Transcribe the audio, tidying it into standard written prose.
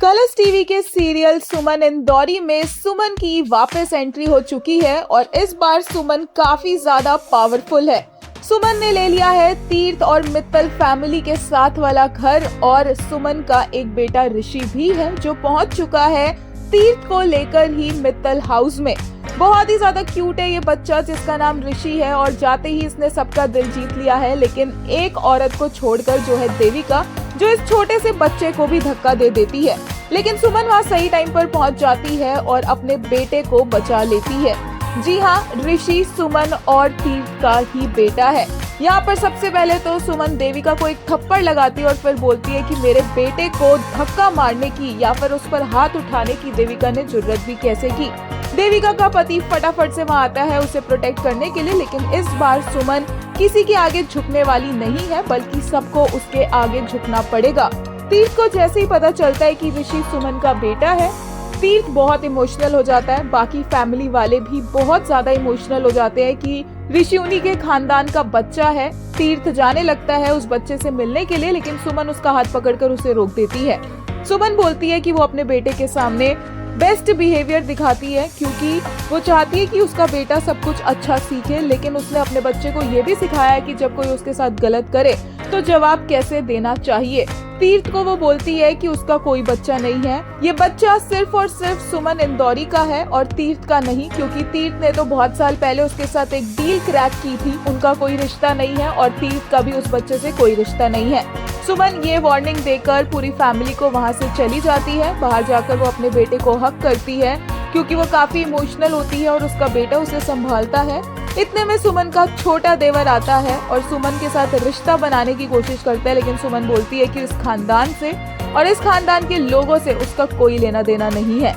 Colors TV के serial सुमन इंदौरी में सुमन की वापस एंट्री हो चुकी है और इस बार सुमन काफी ज्यादा पावरफुल है। सुमन ने ले लिया है तीर्थ और मित्तल फैमिली के साथ वाला घर और सुमन का एक बेटा ऋषि भी है जो पहुंच चुका है तीर्थ को लेकर ही मित्तल हाउस में। बहुत ही ज्यादा क्यूट है ये बच्चा जिसका नाम ऋषि है और जाते ही इसने सबका दिल जीत लिया है, लेकिन एक औरत को छोड़कर जो है देविका, जो इस छोटे से बच्चे को भी धक्का दे देती है। लेकिन सुमन वहाँ सही टाइम पर पहुँच जाती है और अपने बेटे को बचा लेती है। जी हाँ, ऋषि सुमन और तीर्थ का ही बेटा है। यहाँ पर सबसे पहले तो सुमन देविका को एक थप्पड़ लगाती है और फिर बोलती है कि मेरे बेटे को धक्का मारने की या फिर उस पर हाथ उठाने की देविका ने जुर्रत भी कैसे की। देविका का पति फटाफट से वहाँ आता है उसे प्रोटेक्ट करने के लिए, लेकिन इस बार सुमन किसी के आगे झुकने वाली नहीं है बल्कि सबको उसके आगे झुकना पड़ेगा। तीर्थ को जैसे ही पता चलता है कि ऋषि सुमन का बेटा है, तीर्थ बहुत इमोशनल हो जाता है। बाकी फैमिली वाले भी बहुत ज्यादा इमोशनल हो जाते हैं कि ऋषि उन्हीं के खानदान का बच्चा है। तीर्थ जाने लगता है उस बच्चे से मिलने के लिए, लेकिन सुमन उसका हाथ पकड़कर उसे रोक देती है। सुमन बोलती है कि वो अपने बेटे के सामने बेस्ट बिहेवियर दिखाती है क्योंकि वो चाहती है कि उसका बेटा सब कुछ अच्छा सीखे, लेकिन उसने अपने बच्चे को ये भी सिखाया है कि जब कोई उसके साथ गलत करे तो जवाब कैसे देना चाहिए। तीर्थ को वो बोलती है कि उसका कोई बच्चा नहीं है, ये बच्चा सिर्फ और सिर्फ सुमन इंदौरी का है और तीर्थ का नहीं, क्योंकि तीर्थ ने तो बहुत साल पहले उसके साथ एक डील क्रैक की थी। उनका कोई रिश्ता नहीं है और तीर्थ का भी उस बच्चे से कोई रिश्ता नहीं है। सुमन ये वार्निंग देकर पूरी फैमिली को वहाँ से चली जाती है। बाहर जाकर वो अपने बेटे को हक करती है क्योंकि वो काफी इमोशनल होती है और उसका बेटा उसे संभालता है। इतने में सुमन का छोटा देवर आता है और सुमन के साथ रिश्ता बनाने की कोशिश करता है, लेकिन सुमन बोलती है कि इस खानदान से और इस खानदान के लोगों से उसका कोई लेना देना नहीं है।